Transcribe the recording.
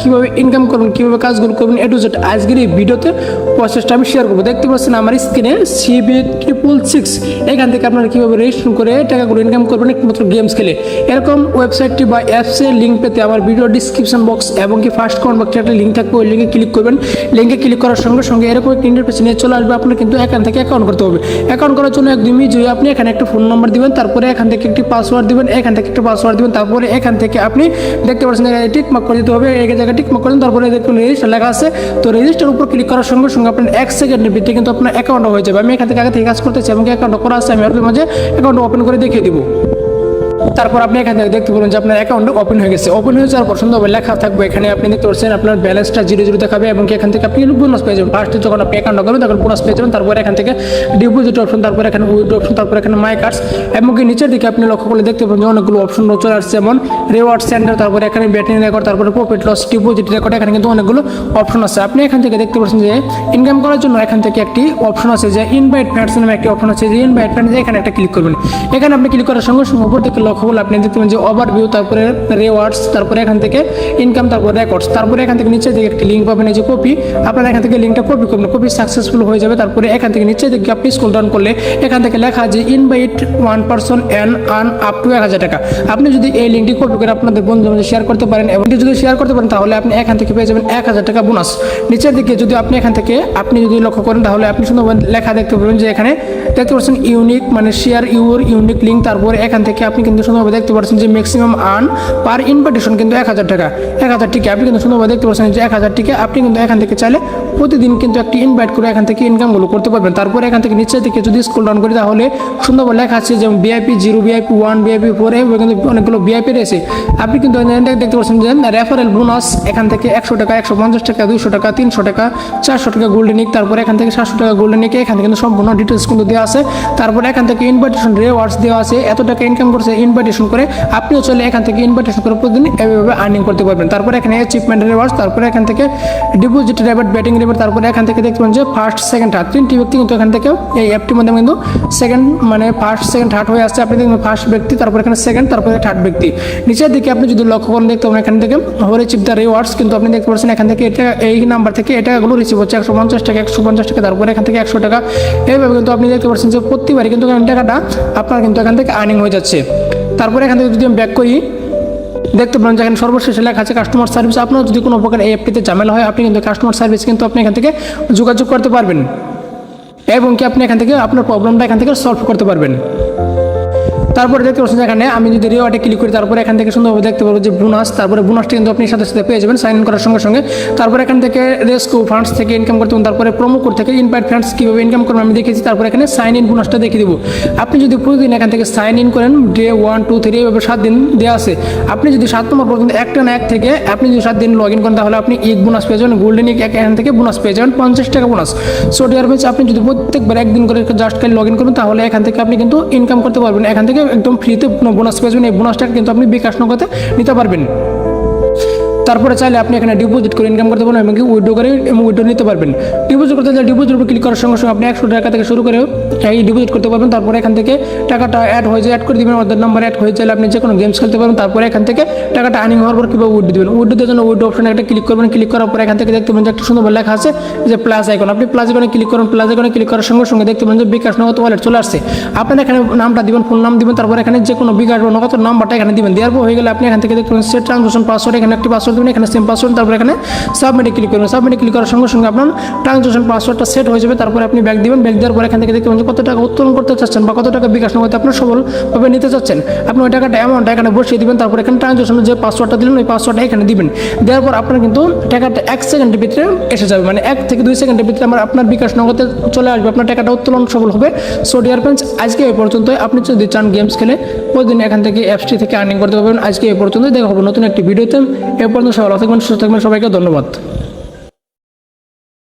কীভাবে ইনকাম করবেন, কীভাবে কাজগুলো করবেন, এ টু জেড আজকের এই ভিডিওতে প্রসেসটা আমি শেয়ার করবো। দেখতে পাচ্ছেন আমার স্ক্রিনে CB666 এখান থেকে আপনারা কীভাবে রেজিস্ট্রেশন করে টাকাগুলো ইনকাম করবেন একমাত্র গেমস খেলে। এরকম ওয়েবসাইটটি বা অ্যাপসের লিঙ্ক পেতে আমার ভিডিও ডিসক্রিপশন বক্স এবং কি ফার্স্ট কমেন্ট বক্সে একটা লিঙ্ক থাকবে, ওই লিঙ্কে ক্লিক করবেন। লিঙ্কে ক্লিক করার সঙ্গে সঙ্গে এরকম একটা ইন্টারফেস নিয়ে চলে আসবে। আপনার কিন্তু এখান থেকে অ্যাকাউন্ট করতে হবে। অ্যাকাউন্ট করার জন্য একদমই ইজি। আপনি এখানে একটা ফোন নাম্বার দিবেন, তারপরে এখান থেকে একটি পাসওয়ার্ড দিবেন, এখান থেকে একটা পাসওয়ার্ড দিবেন, তারপরে এখান থেকে আপনি দেখতে পাচ্ছেন এখানে টিক মার্ক করে দিতে হবে। এই জায়গায় টিক মার্ক করেন, তারপরে দেখুন রেজিস্টার লেখা আছে। তো রেজিস্টার উপর ক্লিক করার সঙ্গে সঙ্গে আপনার 1 সেকেন্ডের ভিতরে কিন্তু আপনার অ্যাকাউন্ট হয়ে যাবে। আমি এখান থেকে আগে থেকে কাজ করতেছি এবং অ্যাকাউন্ট করা আছে, আমি আপনাদের মাঝে অ্যাকাউন্ট ওপেন করে দেখিয়ে দিব। তারপর আপনি এখান থেকে দেখতে পাবেন যে আপনার অ্যাকাউন্ট ওপেন হয়ে গেছে। ওপেন হয়ে যাওয়ার পর সুন্দরভাবে লেখা থাকবে, এখানে আপনি দেখতে পাচ্ছেন আপনার ব্যালেন্সটা 0 দেখাবে এবং এখান থেকে আপনি বোনাস পেয়ে যাবেন। ফার্স্টে যখন আপনি অ্যাকাউন্ট করবেন তখন বোনাস পেয়ে যাবেন। তারপরে এখান থেকে ডিপোজিট অপশন, তারপরে এখানে উইথড্র অপশন, তারপরে এখানে মাই কার্ডস এবং নিচের দিকে আপনি লক্ষ্য করলে দেখতে পাবেন যে অনেকগুলো অপশন চলে আসছে, যেমন রিওয়ার্ড সেন্টার, তারপরে এখানে ব্যাটিং রেকর্ড, তারপরে প্রফিট লস, ডিপোজিট রেকর্ড। এখানে কিন্তু অনেকগুলো অপশন আছে। আপনি এখান থেকে দেখতে পাচ্ছেন যে ইনকাম করার জন্য এখান থেকে একটি অপশন আছে যে ইনভাইট ফ্রেন্ডস নামে একটি অপশন আছে, যে ইনভাইট ফ্রেন্ডস, এখানে একটা ক্লিক করবেন। এখানে আপনি ক্লিক করার সঙ্গে সঙ্গে উপর থেকে লক্ষ্য করলে আপনি দেখতে পাবেন যে ওভারভিউ, তারপরে রিওয়ার্ডস, তারপরে এখান থেকে ইনকাম, তারপরে রেকর্ডস, তারপরে এখান থেকে নিচে দিকে একটি লিঙ্ক পাবেন, এই যে কপি। আপনারা এখান থেকে লিঙ্কটা কপি করবেন, কপি সাকসেসফুল হয়ে যাবে। তারপরে এখান থেকে নিচে দিকে আপনি স্ক্রল ডাউন করলে এখান থেকে লেখা যে invite 1 person and earn up to 1000 টাকা। আপনি যদি এই লিঙ্কটি কপি করে আপনাদের বন্ধুদের মধ্যে শেয়ার করতে পারেন এবং যদি শেয়ার করতে পারেন তাহলে আপনি এখান থেকে পেয়ে যাবেন 1000 টাকা বোনাস। নিচের দিকে যদি আপনি এখান থেকে আপনি যদি লক্ষ্য করেন তাহলে আপনি সুন্দর লেখা দেখতে পাবেন যে এখানে দেখতে পাচ্ছেন ইউনিক, মানে শেয়ার ইউর ইউনিক লিঙ্ক। তারপরে এখান থেকে আপনি কিন্তু সুন্দরভাবে দেখতে পাচ্ছেন যে ম্যাক্সিমাম আর্ন পার ইনভাইটেশন কিন্তু 1000 টাকা। 1000 টিকে আপনি কিন্তু সুন্দরভাবে দেখতে পাচ্ছেন যে 1000 টিকে আপনি কিন্তু এখান থেকে চাইলে প্রতিদিন কিন্তু একটি ইনভাইট করে এখান থেকে ইনকামগুলো করতে পারবেন। তারপরে এখান থেকে নিচের দিকে যদি স্ক্রল ডাউন করি তাহলে সুন্দরভাবে লেখা আছে যেমন VIP 0, VIP 1, VIP 4, এবং কিন্তু অনেকগুলো VIP রয়েছে। আপনি কিন্তু দেখতে পাচ্ছেন যে রেফারেল বোনাস এখান থেকে 100 টাকা, 150 টাকা, 200 টাকা, 300 টাকা, 400 টাকা গোল্ডেনিক, তারপরে এখান থেকে 700 টাকা গোল্ডেনিক। এখান থেকে কিন্তু সম্পূর্ণ ডিটেলস কিন্তু দেওয়া আছে। তারপরে এখান থেকে ইনভাইটেশন রিওয়ার্ডস দেওয়া আছে, এত টাকা ইনকাম করছে ইনভাইটেশন করে। আপনিও চলে এখান থেকে ইনভাইটেশন করে প্রতিদিন এভাবে আর্নিং করতে পারবেন। তারপরে এখানে অ্যাচিভমেন্ট রিওয়ার্ডস, তারপরে এখান থেকে ডিপোজিট রেবার্ট, ব্যাটিং রেবার্ট, তারপরে এখান থেকে দেখতে পাবেন যে ফার্স্ট, সেকেন্ড, থার্ড 3টি ব্যক্তি কিন্তু এখান থেকে এই অ্যাপটির মধ্যে কিন্তু সেকেন্ড, মানে ফার্স্ট, সেকেন্ড, থার্ড হয়ে আসছে। আপনি দেখবেন ফার্স্ট ব্যক্তি, তারপরে এখানে সেকেন্ড, তারপরে থার্ড ব্যক্তি। নিচের দিকে আপনি যদি লক্ষ্য করেন দেখতে পাবেন এখান থেকে হরে চিপ দ্য রিওয়ার্ডস, কিন্তু আপনি দেখতে পাচ্ছেন এখান থেকে এটা এই নাম্বার থেকে এই টাকাগুলো রিসিভ হচ্ছে 150 টাকা, 150 টাকা, তারপরে এখান থেকে 100 টাকা। এইভাবে কিন্তু আপনি দেখতে পাচ্ছেন যে প্রতিবারই কিন্তু টাকাটা আপনার কিন্তু এখান থেকে আর্নিং হয়ে যাচ্ছে। তারপরে এখান থেকে যদি আমি ব্যাক করি দেখতে পাবেন যে এখানে সর্বশেষে লেখা আছে কাস্টমার সার্ভিস। আপনার যদি কোনো প্রকার এই অ্যাপটিতে ঝামেলা হয় আপনি কিন্তু কাস্টমার সার্ভিস কিন্তু আপনি এখান থেকে যোগাযোগ করতে পারবেন এবং কি আপনি এখান থেকে আপনার প্রবলেমটা এখান থেকে সলভ করতে পারবেন। তারপরে দেখতে পাচ্ছেন এখানে আমি যদি রিওয়ার্ডে ক্লিক করি তারপরে এখান থেকে সুন্দরভাবে দেখতে পাবো যে বোনাস, তারপরে বোনাসটা কিন্তু আপনি সাথে সাথে পেয়ে যাবেন সাইন ইন করার সঙ্গে সঙ্গে। তারপরে এখান থেকে রেস্কিউ ফান্ডস থেকে ইনকাম করতে পারেন, তারপরে প্রোমো কোড থেকে ইনভাইট ফ্রেন্ডস কীভাবে ইনকাম করবেন আমি দেখেছি। তারপরে এখানে সাইন ইন বোনাসটা দেখিয়ে দেবো। আপনি যদি প্রতিদিন এখান থেকে সাইন ইন করেন ডে 1, 2, 3 এভাবে 7 দিন দেওয়া আছে। আপনি যদি 7 নম্বর পর্যন্ত একটা না এক থেকে আপনি যদি 7 দিন লগ ইন করেন তাহলে আপনি ইক বোনাস পেয়ে যাবেন, গোল্ডেন ইক এখান থেকে বোনাস পেয়ে যাবেন 50 টাকা বোনাস। সো ডিয়ার ফ্রেন্ডস, আপনি যদি প্রত্যেকবার একদিন করে জাস্ট খালি লগ ইন করুন তাহলে এখান থেকে আপনি কিন্তু ইনকাম করতে পারবেন। এখান থেকে একদম ফ্রিতে বোনাস পেয়ে যাবেন। এই বোনাসটা কিন্তু আপনি বিকাশ নগদে নিতে পারবেন। তারপরে চাইলে আপনি এখানে ডিপোজিট করে ইনকাম করতে পারবেন এবং উইথড্র করে এবং উইথড্র নিতে পারবেন। ডিপোজিট করতে চাইলে ডিপোজিট উপর ক্লিক করার সঙ্গে সঙ্গে আপনি 100 টাকা থেকে শুরু করে এই ডিপোজিট করতে পারবেন। তারপরে এখান থেকে টাকাটা অ্যাড হয়ে যায়, অ্যাড করে দিবেন, ওদের নাম্বার অ্যাড হয়ে চাইলে আপনি যে কোনো গেমস খেলতে পারবেন। তারপরে এখান থেকে টাকাটা আর্নিং হওয়ার পর কীভাবে উইথড্র দেবেন, উইথড্র দেওয়ার জন্য উইথড্র অপশনে একটা ক্লিক করবেন। ক্লিক করার পর এখান থেকে দেখতে পাবেন যে একটা সুন্দর লেখা আছে যে প্লাস আইকন। আপনি প্লাস আইকনে ক্লিক করুন। প্লাস আইকনে ক্লিক করার সঙ্গে সঙ্গে দেখতে পাবেন যে বিকাশ নগদ ওয়ালেট চলে আসছে। আপনার এখানে নামটা দিবেন, ফুল নাম দিবেন, তারপরে এখানে যে কোনো বিকাশ বা নগদ নাম্বারটা এখানে দিবেন। দেওয়ার পর হয়ে গেলে আপনি এখান থেকে দেখতে পাবেন সেট ট্রানজাকশন পাসওয়ার্ড, এখানে একটি পাসওয়ার্ড দেবেন, এখানে সেম পাসওয়ার্ড, তারপরে এখানে সাবমিটে ক্লিক করবেন। সাবমিটে ক্লিক করার সঙ্গে সঙ্গে আপনার ট্রানজাকশন পাসওয়ার্ডটা সেট হয়ে যাবে। তারপরে আপনি ব্যাক দিবেন। ব্যাক দেওয়ার পর এখান থেকে দেখতে পাবেন যে কত টাকা উত্তোলন করতে চাচ্ছেন বা কত টাকা বিকাশ নগদে আপনার সফলভাবে নিতে চাচ্ছেন। আপনি ওই টাকাটা অ্যামাউন্টটা এখানে বসিয়ে দিবেন। তারপর এখানে ট্রানজাকশনের যে পাসওয়ার্ডটা দিলেন ওই পাসওয়ার্ডটা এখানে দিবেন। দেওয়ার পর আপনার কিন্তু টাকাটা 1 সেকেন্ডের ভিতরে এসে যাবে, মানে 1 থেকে 2 সেকেন্ডের ভিতরে আপনার বিকাশ নগদে চলে আসবে, আপনার টাকাটা উত্তোলন সফল হবে। সো ডিয়ার ফ্রেন্ডস, আজকে এই পর্যন্তই। আপনি যদি চান গেমস খেলে প্রতিদিন এখান থেকে অ্যাপসটি থেকে আর্নিং করতে পারবেন। আজকে এই পর্যন্তই, দেখা হবে নতুন একটি ভিডিওতে। এ পর্যন্ত সবাই ভালো থাকবেন, সুস্থ থাকবেন। সবাইকে ধন্যবাদ।